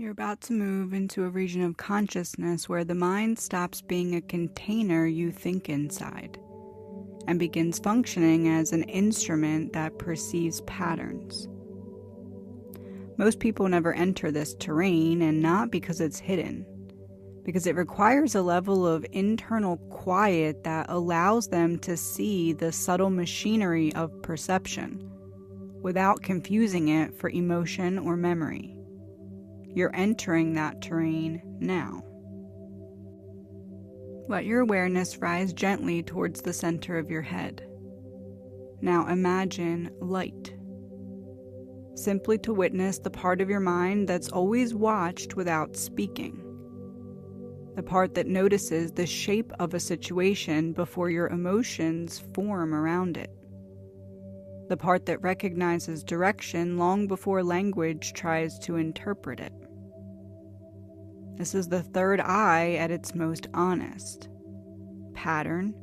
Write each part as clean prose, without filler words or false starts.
You're about to move into a region of consciousness where the mind stops being a container you think inside and begins functioning as an instrument that perceives patterns. Most people never enter this terrain, and not because it's hidden, because it requires a level of internal quiet that allows them to see the subtle machinery of perception without confusing it for emotion or memory. You're entering that terrain now. Let your awareness rise gently towards the center of your head. Now imagine light. Simply to witness the part of your mind that's always watched without speaking. The part that notices the shape of a situation before your emotions form around it. The part that recognizes direction long before language tries to interpret it. This is the third eye at its most honest. Pattern,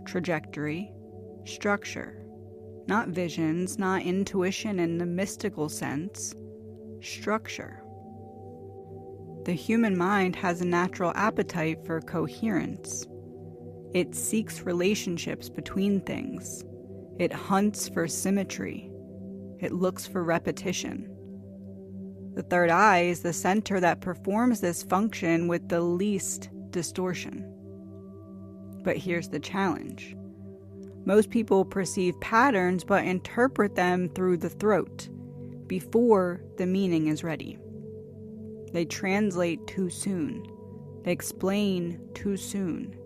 trajectory, structure. Not visions, not intuition in the mystical sense. Structure. The human mind has a natural appetite for coherence. It seeks relationships between things. It hunts for symmetry. It looks for repetition. The third eye is the center that performs this function with the least distortion. But here's the challenge. Most people perceive patterns but interpret them through the throat before the meaning is ready. They translate too soon. They explain too soon.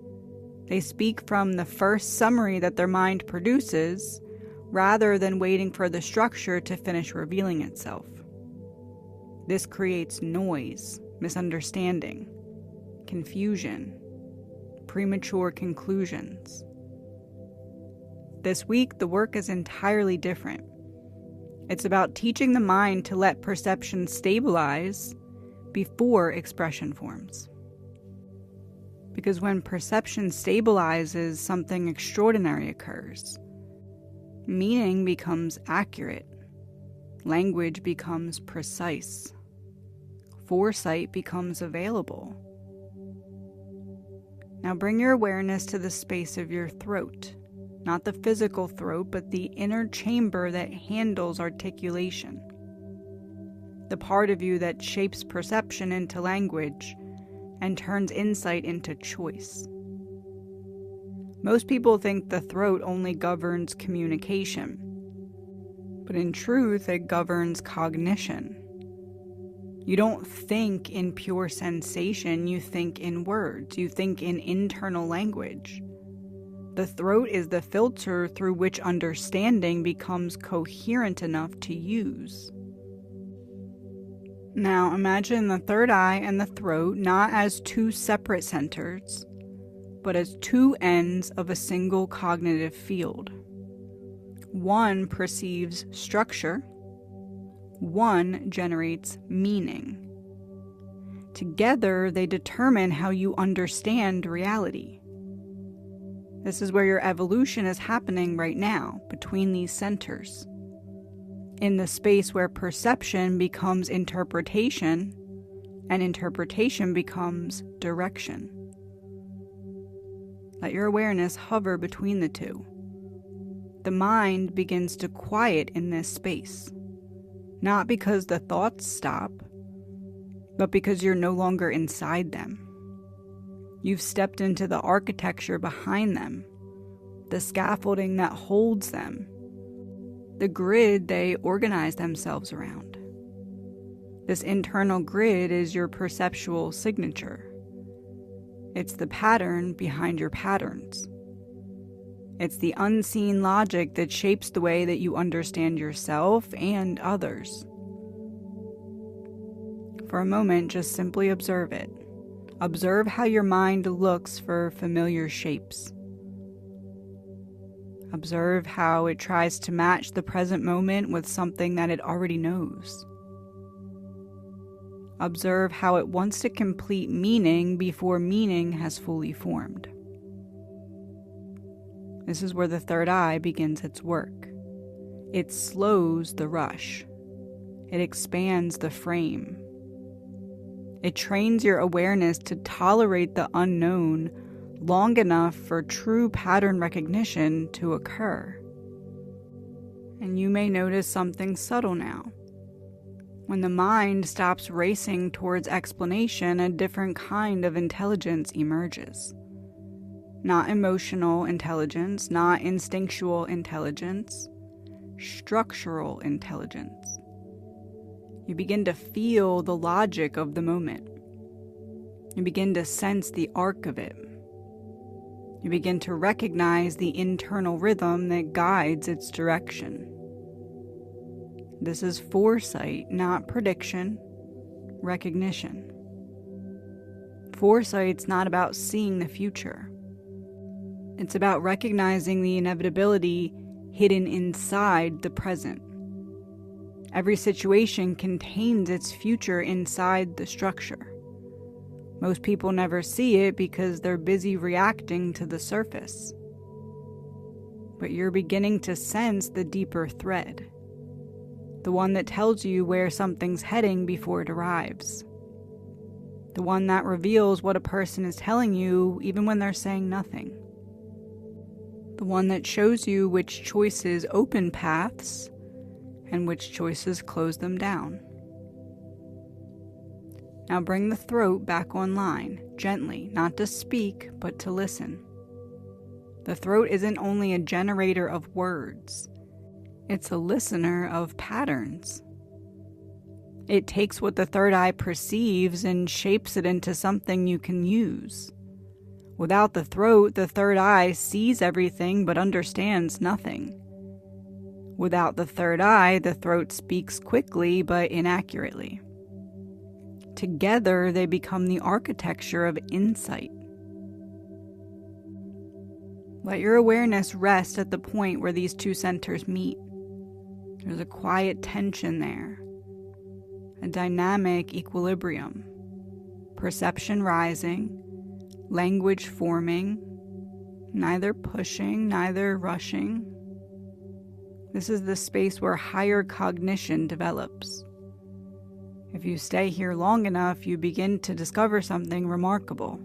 They speak from the first summary that their mind produces rather than waiting for the structure to finish revealing itself. This creates noise, misunderstanding, confusion, premature conclusions. This week, the work is entirely different. It's about teaching the mind to let perception stabilize before expression forms. Because when perception stabilizes, something extraordinary occurs. Meaning becomes accurate. Language becomes precise. Foresight becomes available. Now bring your awareness to the space of your throat. Not the physical throat, but the inner chamber that handles articulation. The part of you that shapes perception into language and turns insight into choice. Most people think the throat only governs communication, but in truth, it governs cognition. You don't think in pure sensation, you think in words, you think in internal language. The throat is the filter through which understanding becomes coherent enough to use. Now imagine the third eye and the throat not as two separate centers, but as two ends of a single cognitive field. One perceives structure, one generates meaning. Together, they determine how you understand reality. This is where your evolution is happening right now, between these centers. In the space where perception becomes interpretation, and interpretation becomes direction. Let your awareness hover between the two. The mind begins to quiet in this space. Not because the thoughts stop, but because you're no longer inside them. You've stepped into the architecture behind them, the scaffolding that holds them, the grid they organize themselves around. This internal grid is your perceptual signature. It's the pattern behind your patterns. It's the unseen logic that shapes the way that you understand yourself and others. For a moment, just simply observe it. Observe how your mind looks for familiar shapes. Observe how it tries to match the present moment with something that it already knows. Observe how it wants to complete meaning before meaning has fully formed. This is where the third eye begins its work. It slows the rush. It expands the frame. It trains your awareness to tolerate the unknown long enough for true pattern recognition to occur. And you may notice something subtle now. When the mind stops racing towards explanation, a different kind of intelligence emerges. Not emotional intelligence, not instinctual intelligence, structural intelligence. You begin to feel the logic of the moment. You begin to sense the arc of it. You begin to recognize the internal rhythm that guides its direction. This is foresight, not prediction, recognition. Foresight's not about seeing the future. It's about recognizing the inevitability hidden inside the present. Every situation contains its future inside the structure. Most people never see it because they're busy reacting to the surface. But you're beginning to sense the deeper thread. The one that tells you where something's heading before it arrives. The one that reveals what a person is telling you even when they're saying nothing. The one that shows you which choices open paths and which choices close them down. Now bring the throat back online, gently, not to speak, but to listen. The throat isn't only a generator of words. It's a listener of patterns. It takes what the third eye perceives and shapes it into something you can use. Without the throat, the third eye sees everything but understands nothing. Without the third eye, the throat speaks quickly but inaccurately. Together, they become the architecture of insight. Let your awareness rest at the point where these two centers meet. There's a quiet tension there, a dynamic equilibrium, perception rising, language forming, neither pushing, neither rushing. This is the space where higher cognition develops. If you stay here long enough, you begin to discover something remarkable.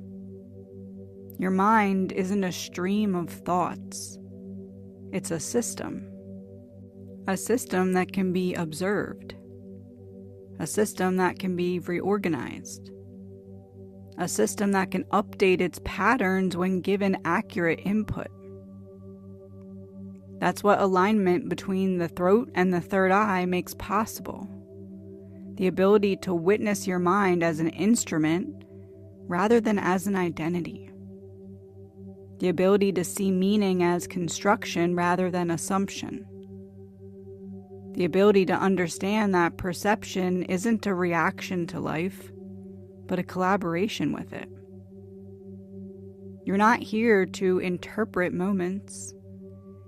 Your mind isn't a stream of thoughts. It's a system. A system that can be observed. A system that can be reorganized. A system that can update its patterns when given accurate input. That's what alignment between the throat and the third eye makes possible. The ability to witness your mind as an instrument rather than as an identity. The ability to see meaning as construction rather than assumption. The ability to understand that perception isn't a reaction to life, but a collaboration with it. You're not here to interpret moments.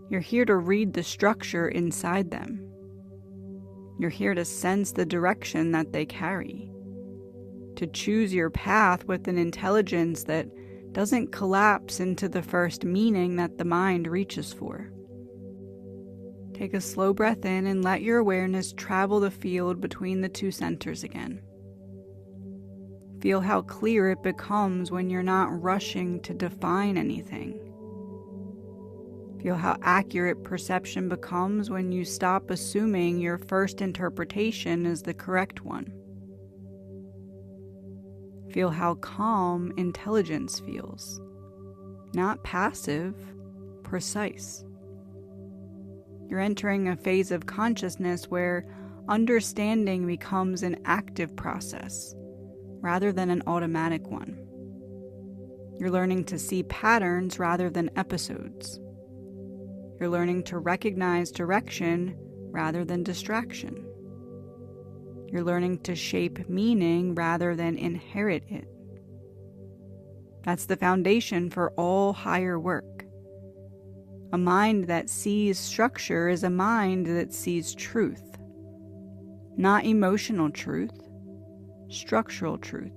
You're here to read the structure inside them. You're here to sense the direction that they carry. To choose your path with an intelligence that doesn't collapse into the first meaning that the mind reaches for. Take a slow breath in and let your awareness travel the field between the two centers again. Feel how clear it becomes when you're not rushing to define anything. Feel how accurate perception becomes when you stop assuming your first interpretation is the correct one. Feel how calm intelligence feels. Not passive, precise. You're entering a phase of consciousness where understanding becomes an active process rather than an automatic one. You're learning to see patterns rather than episodes. You're learning to recognize direction rather than distraction. You're learning to shape meaning rather than inherit it. That's the foundation for all higher work. A mind that sees structure is a mind that sees truth. Not emotional truth, structural truth.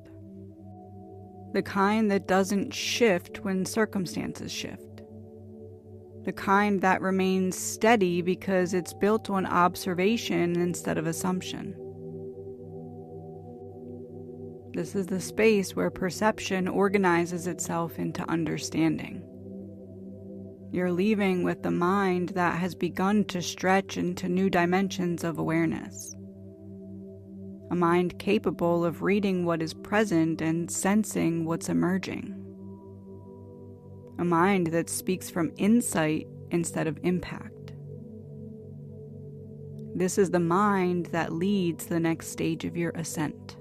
The kind that doesn't shift when circumstances shift. The kind that remains steady because it's built on observation instead of assumption. This is the space where perception organizes itself into understanding. You're leaving with the mind that has begun to stretch into new dimensions of awareness. A mind capable of reading what is present and sensing what's emerging. A mind that speaks from insight instead of impact. This is the mind that leads the next stage of your ascent.